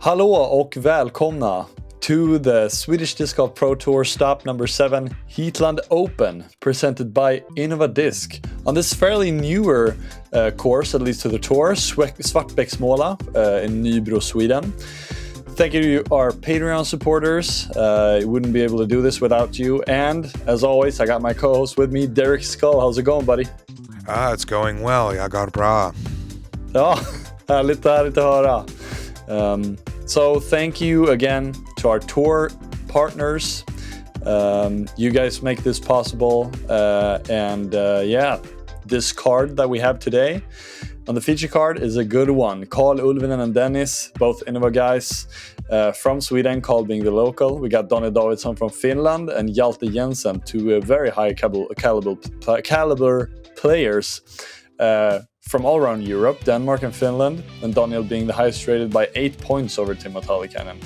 Hallå och välkomna to the Swedish Disc Golf Pro Tour stop number 7, Heatland Open, presented by Innovadisc. On this fairly newer course, at least to the tour, Svartbäcksmåla in Nybro, Sweden. Thank you to our Patreon supporters. Wouldn't be able to do this without you. And as always, I got my co-host with me, Derek Scull. How's it going, buddy? It's going well. Jag går bra. Ja, härligt att höra. So thank you again to our tour partners. You guys make this possible. This card that we have today on the feature card is a good one. Carl, Ulvinen, and Dennis, both Innova guys from Sweden, Carl being the local. We got Davidsson from Finland and Hjalte Jensen, two very high caliber players from all around Europe, Denmark and Finland, and Daniel being the highest rated by 8 points over Timo Tallikainen.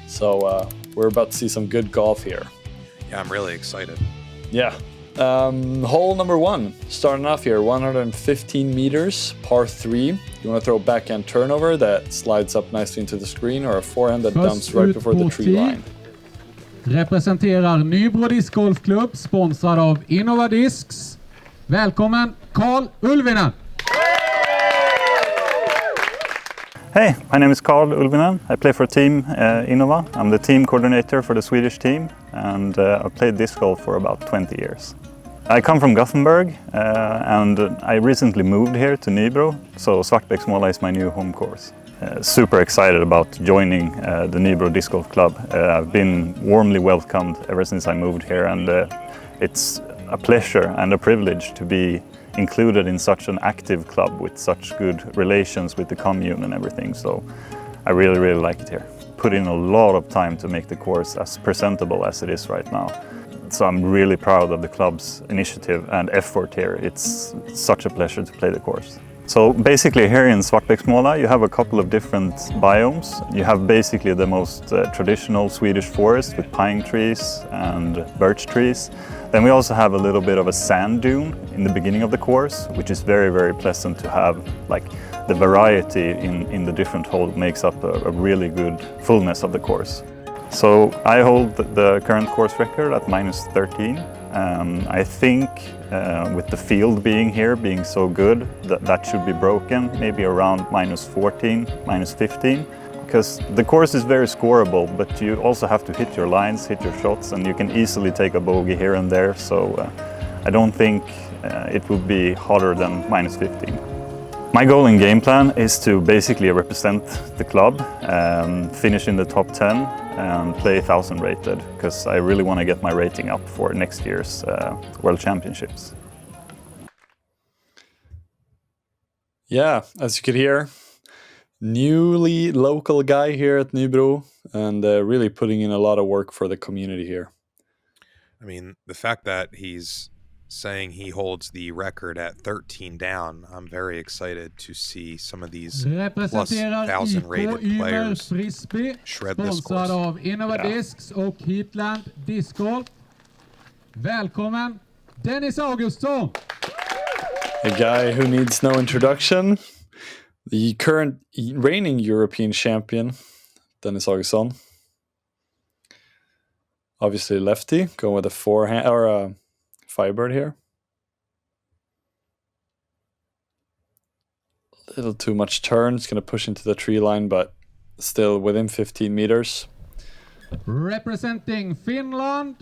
So we're about to see some good golf here. Yeah, I'm really excited. Yeah. Hole number 1, starting off here, 115 meters, par 3. You want to throw a backhand turnover that slides up nicely into the screen, or a forehand that dumps right before the tree line. Representerar Nybro Discgolfklubb, sponsrad av Innovadiscs. Välkommen, Carl Ulvinen! Hey, my name is Carl Ulvinen. I play for Team Innova. I'm the team coordinator for the Swedish team, and I've played disc golf for about 20 years. I come from Gothenburg, and I recently moved here to Nybro, so Svartbäcksmåla is my new home course. Super excited about joining the Nybro Disc Golf Club. I've been warmly welcomed ever since I moved here, and it's a pleasure and a privilege to be included in such an active club with such good relations with the commune and everything. So I really like it here. Put in a lot of time to make the course as presentable as it is right now. So I'm really proud of the club's initiative and effort here. It's such a pleasure to play the course. So basically here in Svartbäcksmåla you have a couple of different biomes. You have basically the most traditional Swedish forest with pine trees and birch trees. Then we also have a little bit of a sand dune in the beginning of the course, which is very pleasant to have. Like the variety in the different holes makes up a really good fullness of the course. So I hold the current course record at -13. I think with the field being here, being so good, that should be broken, maybe around -14, -15. Because the course is very scoreable, but you also have to hit your lines, hit your shots, and you can easily take a bogey here and there. So I don't think it would be harder than -15. My goal in game plan is to basically represent the club, finish in the top 10 and play 1000 rated, because I really want to get my rating up for next year's World Championships. Yeah, as you could hear, newly local guy here at Nybro, and really putting in a lot of work for the community here. I mean, the fact that he's saying he holds the record at 13 down, I'm very excited to see some of these plus 1000 rated players shred this course. Av Innovadiscs och Heatland Disc Golf. Välkommen, Dennis Augustsson! A guy who needs no introduction. The current reigning European champion, Dennis Augustsson. Obviously lefty, going with a forehand or a firebird here. A little too much turn. It's going to push into the tree line, but still within 15 meters. Representing Finland,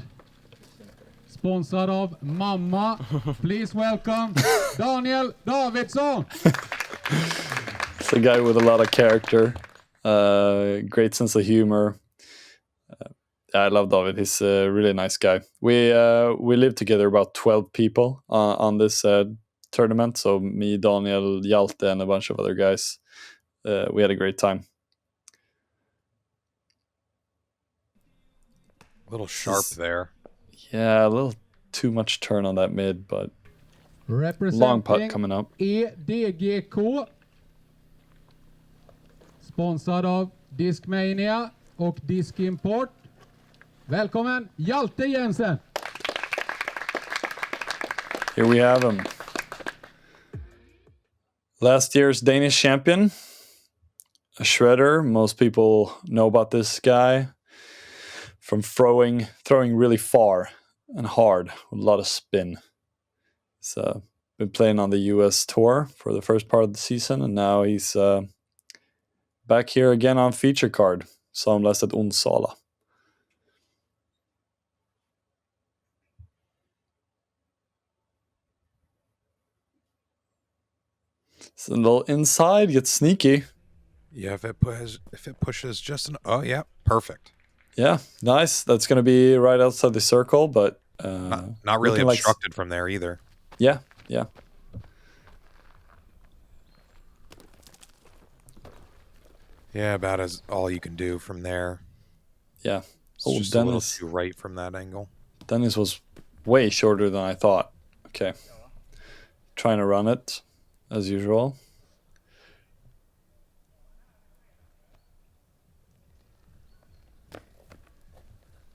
sponsrad av mamma. Please welcome Daniel Davidsson. It's a guy with a lot of character, great sense of humor. I love David. He's a really nice guy. We live together, about 12 people on this tournament. So me, Daniel, Hjalte, and a bunch of other guys. We had a great time. A little sharp there. Yeah, a little too much turn on that mid, but long putt coming up. SDGPT, sponsrad av Discmania och Disc Import. Välkommen, Hjalte Jensen! Here we have him. Last year's Danish champion. a shredder. Most people know about this guy from throwing really far and hard with a lot of spin. He's been playing on the US tour for the first part of the season, and now he's back here again on feature card. Saw him last at Onsala. So a little inside, gets sneaky. Yeah, if it pushes just an... Oh, yeah, perfect. Yeah, nice. That's going to be right outside the circle, but... not really obstructed from there either. Yeah. Yeah, about as all you can do from there. Yeah. It's just a little too right from that angle. Dennis was way shorter than I thought. Okay. Trying to run it, as usual.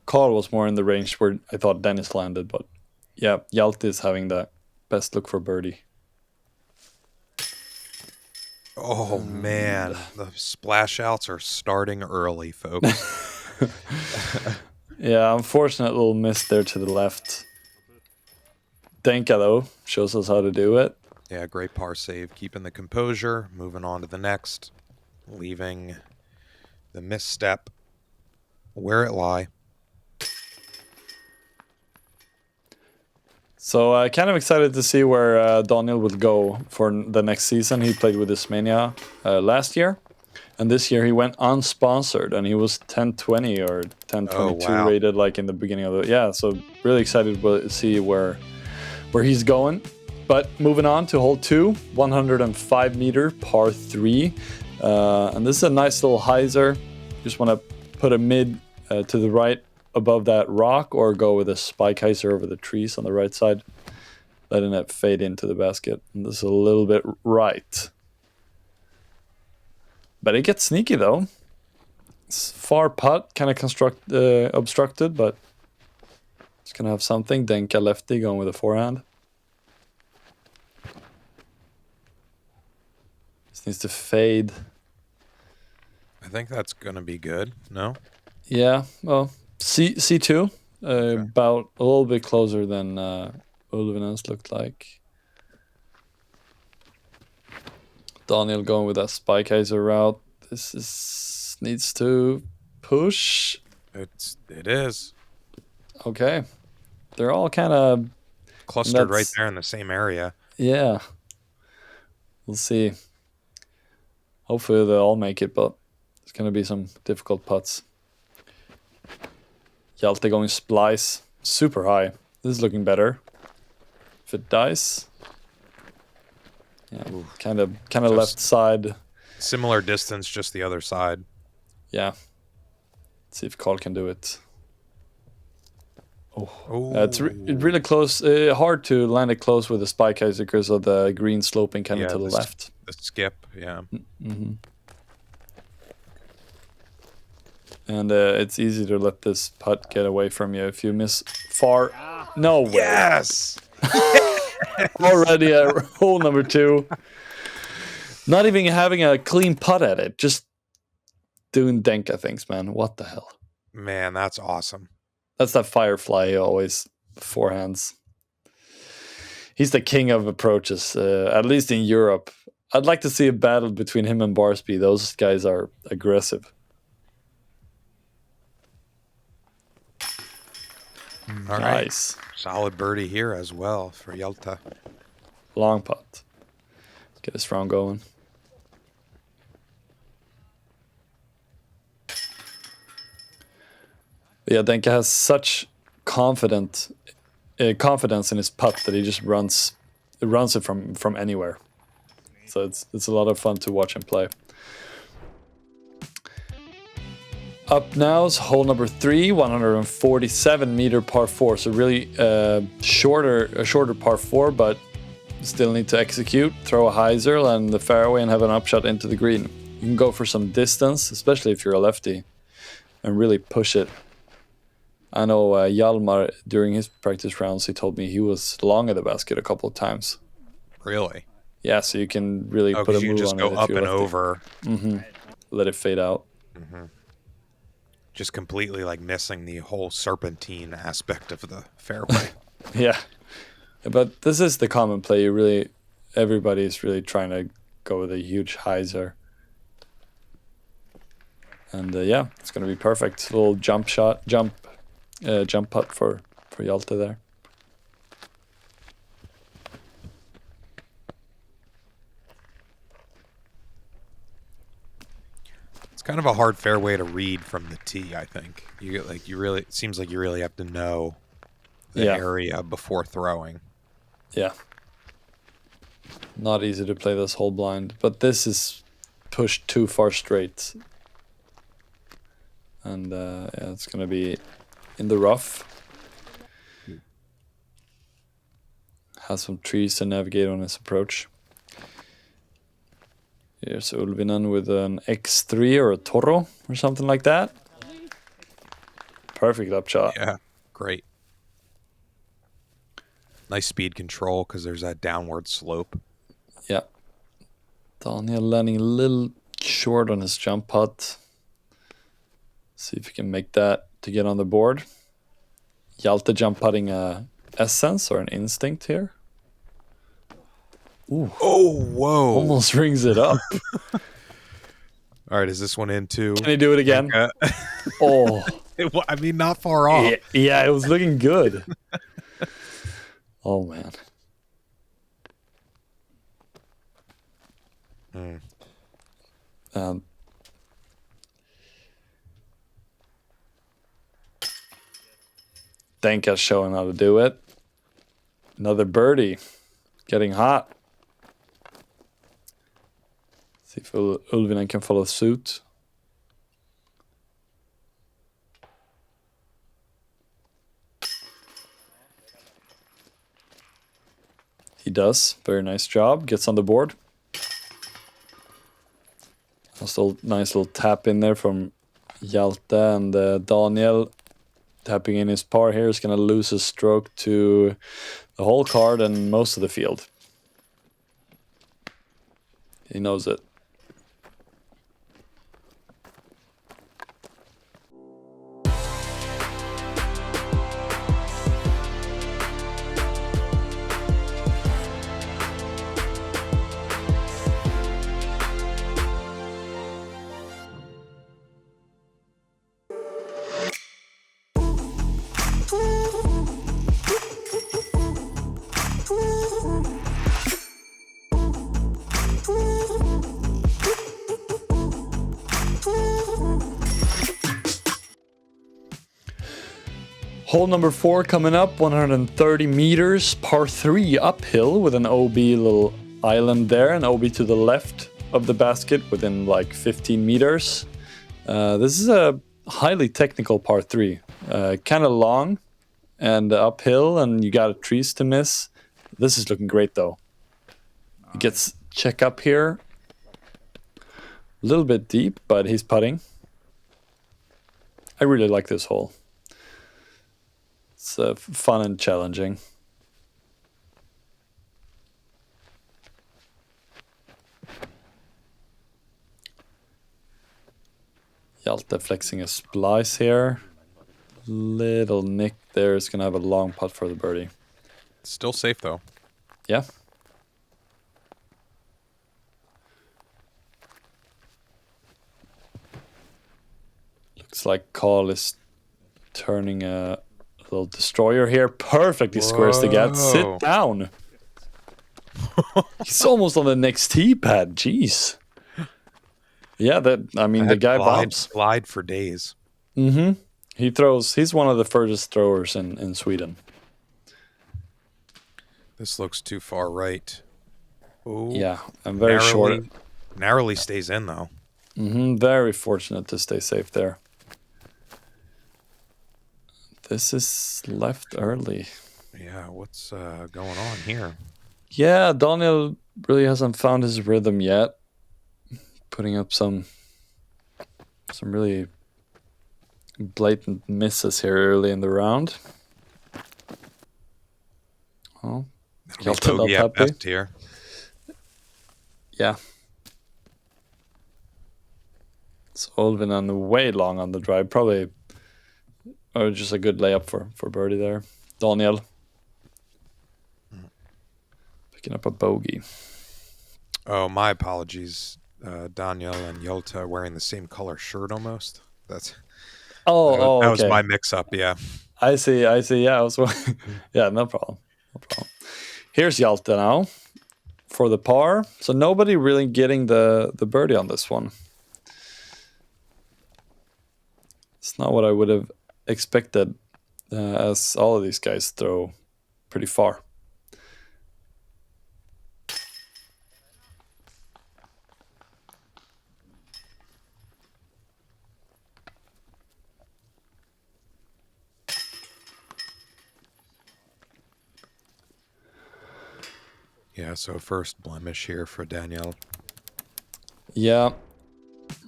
Carl was more in the range where I thought Dennis landed, but yeah, Hjalte is having the best look for birdie. Oh, man. The splash outs are starting early, folks. Yeah, unfortunate little miss there to the left. Denka, though, shows us how to do it. Yeah, great par save. Keeping the composure. Moving on to the next. Leaving the misstep where it lie. So kind of excited to see where Daniel will go for the next season. He played with Ismenia last year. And this year he went unsponsored and he was 1020 or 1022 rated like in the beginning of the... Yeah, so really excited to see where he's going. But moving on to hole 2, 105 meter par 3. And this is a nice little hyzer. Just want to put a mid to the right above that rock or go with a spike hyzer over the trees on the right side, letting it fade into the basket. And this is a little bit right. But it gets sneaky though. It's far putt, kind of obstructed, but it's going to have something. Denka lefty going with a forehand. This needs to fade. I think that's going to be good, no? Yeah, well, C2, okay. About a little bit closer than Ulvinen's looked like. Daniel going with that spike hyzer route. This needs to push. It is. Okay. They're all kind of clustered right there in the same area. Yeah. We'll see. Hopefully they'll all make it, but it's going to be some difficult putts. Hjalte going splice. Super high. This is looking better. If it dies. Yeah, kind of left side. Similar distance, just the other side. Yeah. Let's see if Carl can do it. Oh, it's really close. Hard to land it close with the spike hyzer because of the green sloping kind of to the left. The skip, yeah. Mm-hmm. And it's easy to let this putt get away from you if you miss far. No way. Yes. Already at hole number 2. Not even having a clean putt at it. Just doing Denka things, man. What the hell? Man, that's awesome. That's that Firefly always forehands. He's the king of approaches, at least in Europe. I'd like to see a battle between him and Barsby. Those guys are aggressive. All nice. Right. Solid birdie here as well for Hjalte. Long putt. Get a strong going. Yeah, Denka has such confidence in his putt that he just runs it from anywhere. So it's a lot of fun to watch him play. Up now is hole number 3, 147 meter par 4. So really a shorter par 4, but still need to execute. Throw a hyzer, land the fairway, and have an upshot into the green. You can go for some distance, especially if you're a lefty, and really push it. I know Hjalmar, during his practice rounds, he told me he was long at the basket a couple of times. Really? Yeah, so you can really put a move on it. You just go up and over. Mm-hmm. let it fade out. Just completely like missing the whole serpentine aspect of the fairway. Yeah, but this is the common play. Everybody's really trying to go with a huge hyzer. And yeah, it's gonna be perfect. Little jump putt for Hjalte there. It's kind of a hard fairway to read from the tee, I think. It seems like you really have to know the area before throwing. Yeah. Not easy to play this hole blind, but this is pushed too far straight. And yeah, it's gonna be in the rough. Has some trees to navigate on his approach. Here's Ulvinen with an X3 or a Toro or something like that. Perfect upshot. Yeah, great. Nice speed control because there's that downward slope. Yeah. Daniel landing a little short on his jump putt. See if he can make that to get on the board. Hjalte jump putting a essence or an instinct here. Ooh. Oh, whoa. Almost rings it up. All right, is this one in too? Can he do it again? Oh. I mean, not far off. Yeah, it was looking good. Oh, man. Denka's showing how to do it. Another birdie. Getting hot. See if Ulvinen can follow suit. He does. Very nice job. Gets on the board. Also nice little tap in there from Hjalte, and Daniel tapping in his par here is going to lose a stroke to the whole card and most of the field. He knows it. Hole number 4 coming up, 130 meters, par 3 uphill with an OB little island there, an OB to the left of the basket within like 15 meters. This is a highly technical par 3, kind of long and uphill, and you got trees to miss. This is looking great though. He gets check up here, a little bit deep, but he's putting. I really like this hole. It's fun and challenging. Hjalte flexing a splice here. Little nick there is going to have a long putt for the birdie. Still safe though. Yeah. Looks like Carl is turning a little destroyer here. Perfectly squares the gap. Sit down. He's almost on the next tee pad. Jeez. Yeah, the guy bombs. Glide for days. Mm-hmm. He's one of the furthest throwers in Sweden. This looks too far right. Ooh. Yeah, I'm very short. Narrowly stays in though. Mm-hmm. Very fortunate to stay safe there. This is left early. Yeah, what's going on here? Yeah, Daniel really hasn't found his rhythm yet. Putting up some really blatant misses here early in the round. Oh, Hjalte not happy here. Yeah. So Ulvinen way long on the drive, probably, or just a good layup for birdie there. Daniel picking up a bogey. Oh, my apologies. Daniel and Hjalte are wearing the same color shirt almost. That was Okay. my mix-up. Yeah. I see. Yeah, I was. Yeah, no problem. Here's Hjalte now for the par. So nobody really getting the birdie on this one. It's not what I would have expected, as all of these guys throw pretty far. Yeah, so first blemish here for Daniel. Yeah,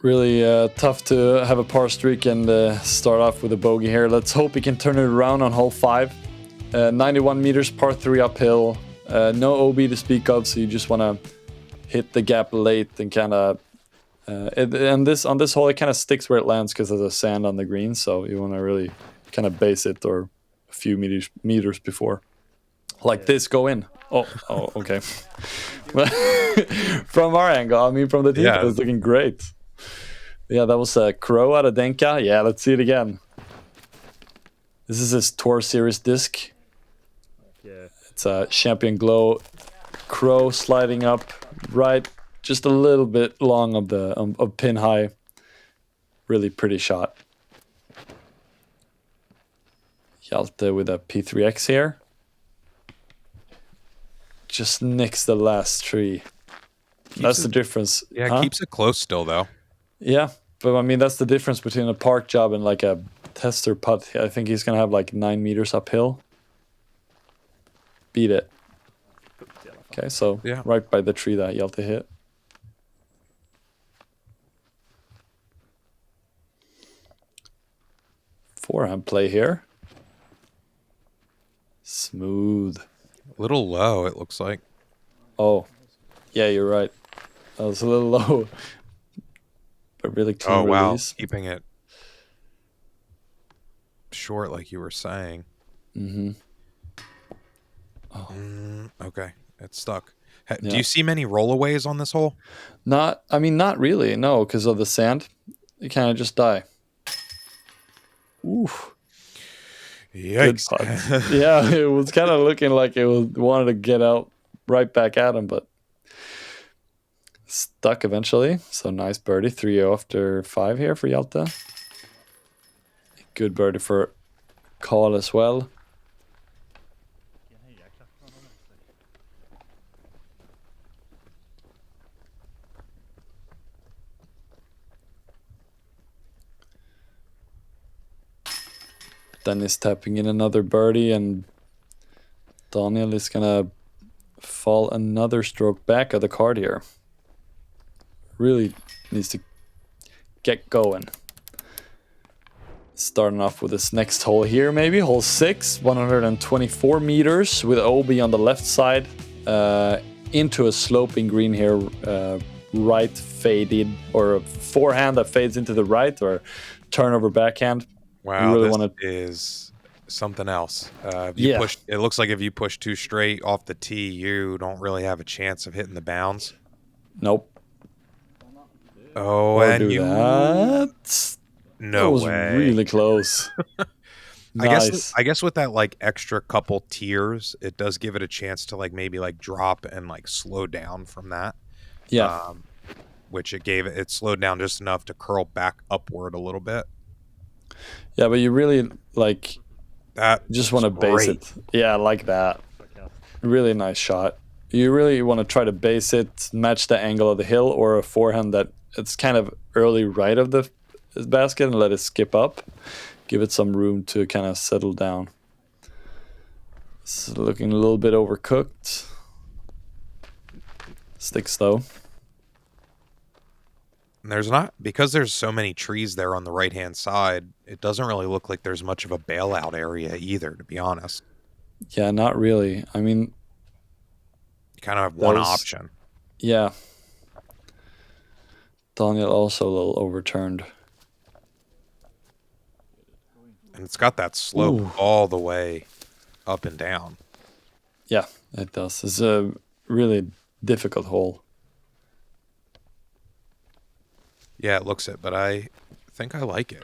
really tough to have a par streak and start off with a bogey here. Let's hope he can turn it around on hole 5. 91 meters, par 3 uphill. No OB to speak of, so you just want to hit the gap late and kind of... on this hole, it kind of sticks where it lands because of the sand on the green, so you want to really kind of base it or a few meters before. Like this, go in. Oh, okay. From our angle, I mean, from the team, it was looking great. Yeah, that was a Crow out of Denka. Yeah, let's see it again. This is his Tour Series disc. Yeah. It's a Champion Glow Crow sliding up right, just a little bit long of pin high. Really pretty shot. Hjalte with a P3X here. Just nicks the last tree. That's the difference. Yeah, keeps it close still, though. Yeah, but I mean, that's the difference between a park job and like a tester putt. I think he's going to have like 9 meters uphill. Beat it. Okay, so right by the tree that Hjalte hit. Forehand play here. Smooth. A little low, it looks like. Oh, yeah, you're right. That was a little low. But really clean release. Wow, keeping it short like you were saying. Mm-hmm. Oh. Okay, it's stuck. Do you see many rollaways on this hole? Not really, no, because of the sand. You kind of just die. Oof. Yikes. Yeah, it was kind of looking like it wanted to get out right back at him, but stuck eventually. So nice birdie. 3 after 5 here for Hjalte. Good birdie for Carl as well. Dennis tapping in another birdie, and Daniel is gonna fall another stroke back of the card here. Really needs to get going. Starting off with this next hole here, maybe hole 6, 124 meters with OB on the left side, into a sloping green here, right faded, or a forehand that fades into the right, or turnover backhand. Wow, really is something else. It looks like if you push too straight off the tee, you don't really have a chance of hitting the bounds. Nope. Oh, or and do that. No way. That was really close. Nice. I guess with that like extra couple tiers, it does give it a chance to like maybe like drop and like slow down from that. Yeah. Which it slowed down just enough to curl back upward a little bit. Yeah, but you really like that. Just want to base it. Yeah, like that. Really nice shot. You really want to try to base it, match the angle of the hill, or a forehand that it's kind of early right of the basket and let it skip up. Give it some room to kind of settle down. It's looking a little bit overcooked. Sticks though. And because there's so many trees there on the right hand side, it doesn't really look like there's much of a bailout area either, to be honest. Yeah, not really. I mean, you kind of have one option. Yeah. Daniel also a little overturned. And it's got that slope all the way up and down. Yeah, it does. It's a really difficult hole. Yeah, it looks it, but I think I like it.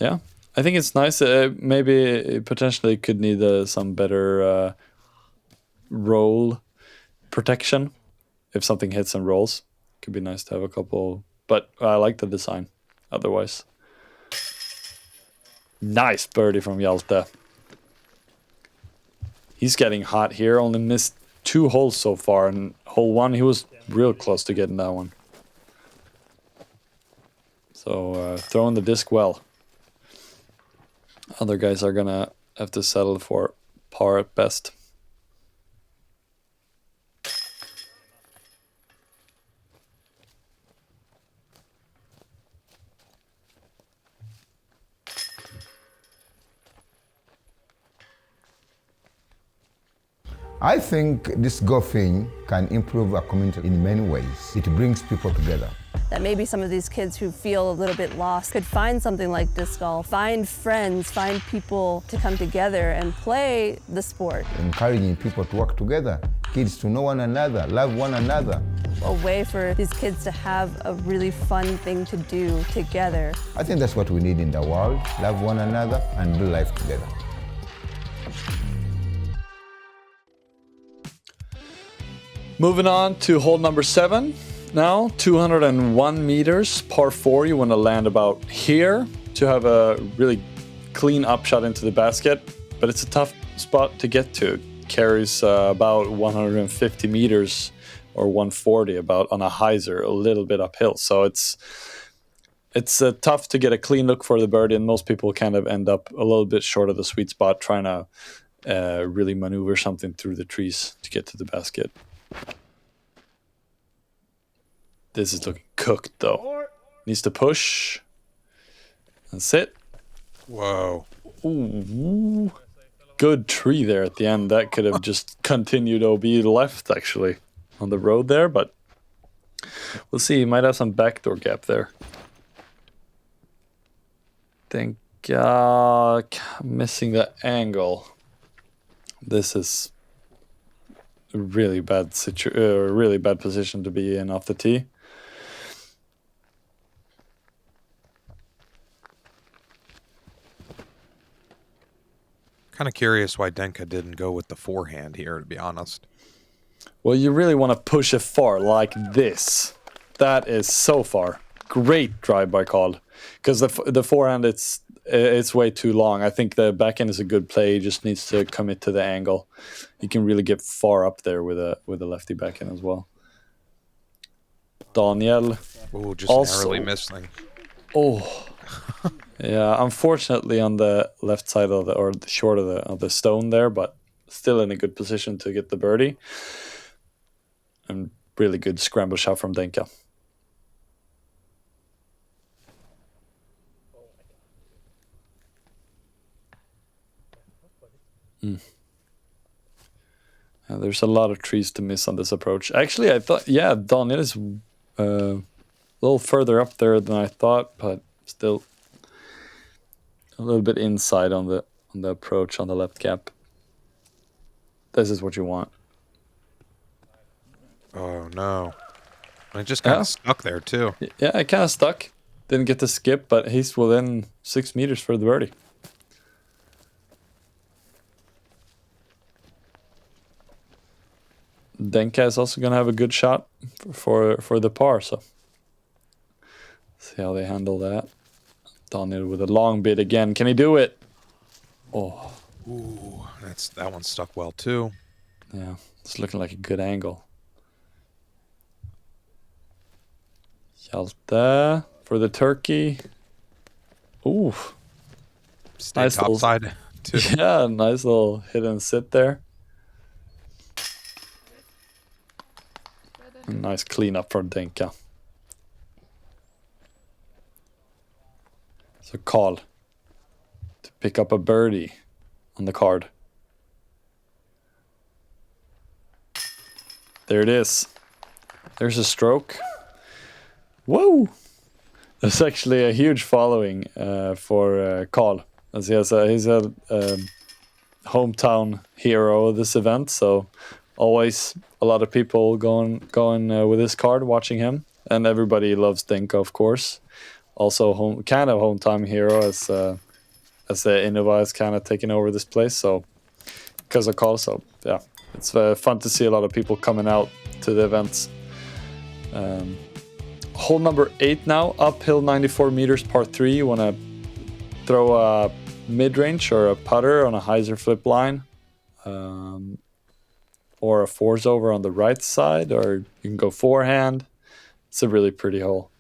Yeah, I think it's nice. Maybe it potentially could need some better roll protection if something hits and rolls. Could be nice to have a couple, but I like the design otherwise. Nice birdie from Hjalte. He's getting hot here. Only missed 2 holes so far, and hole 1 he was real close to getting that one. So throwing the disc well. Other guys are gonna have to settle for par at best. I think this golfing can improve our community in many ways. It brings people together. That maybe some of these kids who feel a little bit lost could find something like disc golf, find friends, find people to come together and play the sport. Encouraging people to work together, kids to know one another, love one another. A way for these kids to have a really fun thing to do together. I think that's what we need in the world, love one another and do life together. Moving on to hole number 7. Now 201 meters, par 4. You want to land about here to have a really clean upshot into the basket, but it's a tough spot to get to. It carries about 150 meters or 140 about on a hyzer, a little bit uphill. So it's tough to get a clean look for the birdie, and most people kind of end up a little bit short of the sweet spot trying to really maneuver something through the trees to get to the basket. This is looking cooked, though. Needs to push. That's it. Whoa. Ooh. Good tree there at the end. That could have just continued OB left, actually, on the road there, but we'll see. He might have some backdoor gap there. Think missing the angle. This is a really bad really bad position to be in off the tee. Kind of curious why Denka didn't go with the forehand here, to be honest. Well, you really want to push it far like this. That is so far. Great drive by Carl. Because the forehand, it's way too long. I think the backhand is a good play. He just needs to commit to the angle. He can really get far up there with a lefty backhand as well. Daniel. Oh, just also, narrowly missing. Oh. Yeah, unfortunately on the left side of the short of the stone there, but still in a good position to get the birdie. And really good scramble shot from Denka. There's a lot of trees to miss on this approach. Actually, I thought, yeah, Daniel is a little further up there than I thought, but still a little bit inside on the approach on the left gap. This is what you want. Oh no! I just kind of stuck there too. Yeah, it kind of stuck. Didn't get to skip, but he's within 6 meters for the birdie. Denka is also gonna have a good shot for the par. So see how they handle that. Daniel with a long bit again. Can he do it? Oh. Ooh, that one stuck well too. Yeah, it's looking like a good angle. Hjalte for the turkey. Ooh. Stay nice topside too. Yeah, nice little hit and sit there. A nice cleanup for Denka. So Carl to pick up a birdie on the card. There it is. There's a stroke. Whoa! There's actually a huge following for Carl, as he's a hometown hero of this event. So always a lot of people going with his card, watching him, and everybody loves Dinka, of course. Also, hometown hero as the Innova is kind of taking over this place. So because of Carl, so yeah, it's fun to see a lot of people coming out to the events. Hole number 8 now, uphill 94 meters, par 3. You want to throw a mid-range or a putter on a hyzer flip line, or a fours over on the right side, or you can go forehand. It's a really pretty hole.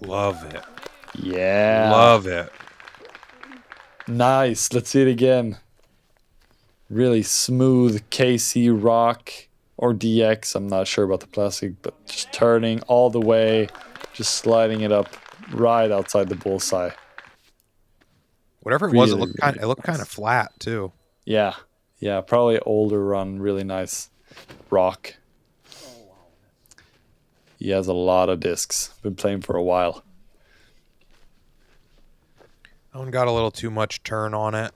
Love it. Yeah. Love it. Nice. Let's see it again. Really smooth KC rock or DX. I'm not sure about the plastic, but just turning all the way, just sliding it up right outside the bullseye. Whatever it was, it looked kind of flat too. Yeah. Yeah, probably older run, really nice rock. He has a lot of discs. Been playing for a while. That one got a little too much turn on it.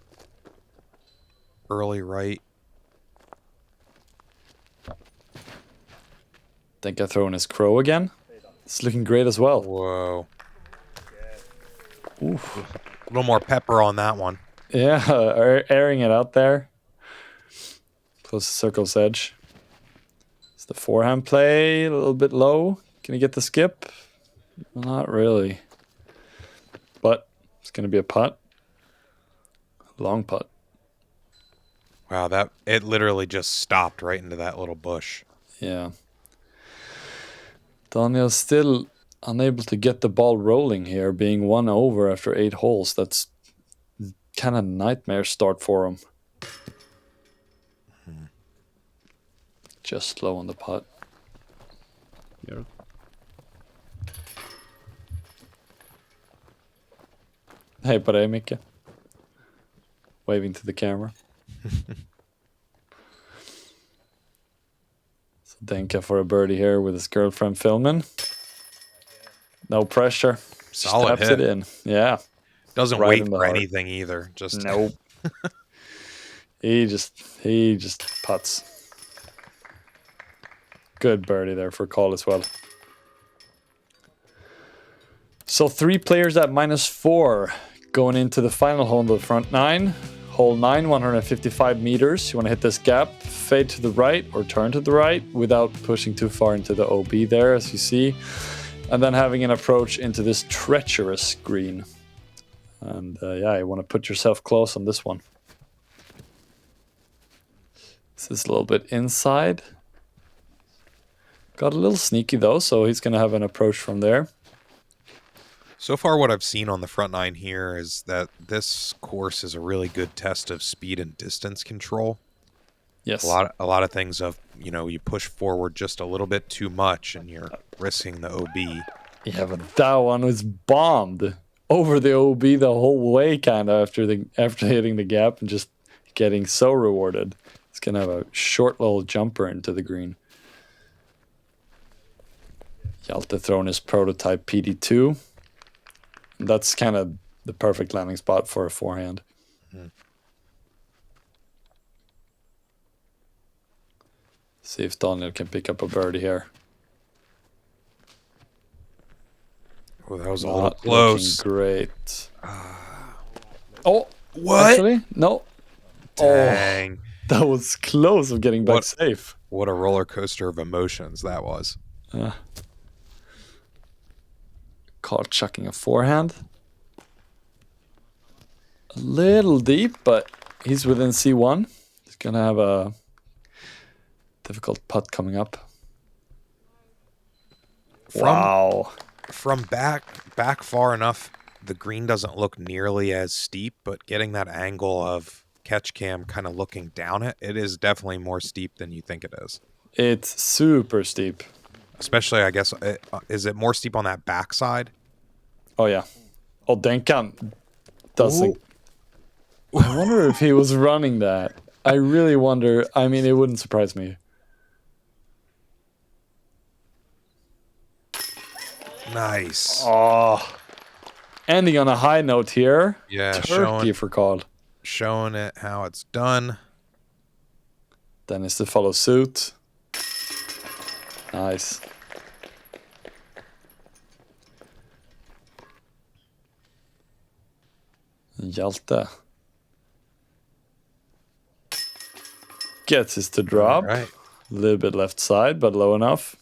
Early right. Think I throw in his crow again. It's looking great as well. Whoa. Oof. A little more pepper on that one. Yeah, airing it out there. Close to circle's edge. Is the forehand play a little bit low? Can he get the skip? Not really. But it's going to be a putt. Long putt. Wow, it literally just stopped right into that little bush. Yeah. Daniel's still unable to get the ball rolling here, being 1 over after 8 holes. That's kind of nightmare start for him. Just slow on the putt. Here. Hey på dig, Micke. Waving to the camera. So Denka for a birdie here with his girlfriend filming. No pressure. Solid Just taps hit. it in. Yeah. Doesn't Right wait in the for heart. anything either. Just Nope. He just putts. Good birdie there for Carl as well. So 3 players at -4 going into the final hole in the front 9. Hole 9, 155 meters. You want to hit this gap, fade to the right or turn to the right without pushing too far into the OB there, as you see. And then having an approach into this treacherous green. And yeah, you want to put yourself close on this one. This is a little bit inside. Got a little sneaky though, so he's going to have an approach from there. So far, what I've seen on the front 9 here is that this course is a really good test of speed and distance control. Yes. A lot of things of, you push forward just a little bit too much and you're risking the OB. Yeah, but that one was bombed over the OB the whole way, kind of after hitting the gap and just getting so rewarded. It's gonna have a short little jumper into the green. Hjalte throwing his prototype PD2. That's kind of the perfect landing spot for a forehand. See if Daniel can pick up a birdie here. Oh, that was a Not little close. looking great. Oh, What? Actually, no. Dang. Oh, that was close of getting back safe. What a roller coaster of emotions that was. Carl chucking a forehand. A little deep, but he's within C1. He's going to have a difficult putt coming up. Wow. From back far enough, the green doesn't look nearly as steep, but getting that angle of catch cam kind of looking down it is definitely more steep than you think it is. It's super steep. Especially, I guess, is it more steep on that backside? Oh, yeah. Oh, Denkan doesn't. Ooh. I wonder if he was running that. I really wonder. I mean, it wouldn't surprise me. Nice. Oh, ending on a high note here. Yeah, Turkey for Carl. Showing it how it's done. Dennis to follow suit. Nice. Hjalte gets his to drop. All right. A little bit left side, but low enough.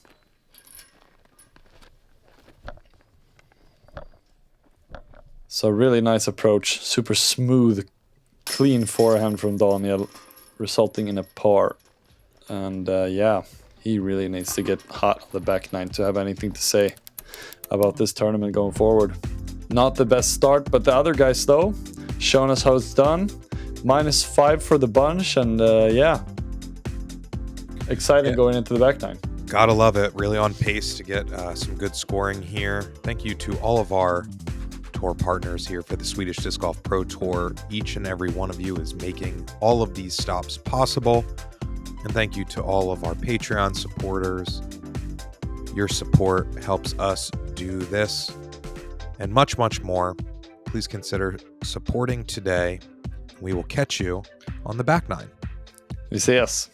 So really nice approach. Super smooth, clean forehand from Daniel, resulting in a par. And yeah, he really needs to get hot on the back nine to have anything to say about this tournament going forward. Not the best start, but the other guys though, showing us how it's done. -5 for the bunch, and yeah, exciting going into the back nine. Gotta love it. Really on pace to get some good scoring here. Thank you to all of our tour partners here for the Swedish Disc Golf Pro Tour. Each and every one of you is making all of these stops possible. And thank you to all of our Patreon supporters. Your support helps us do this and much, much more. Please consider supporting today. We will catch you on the back nine. Vi ses.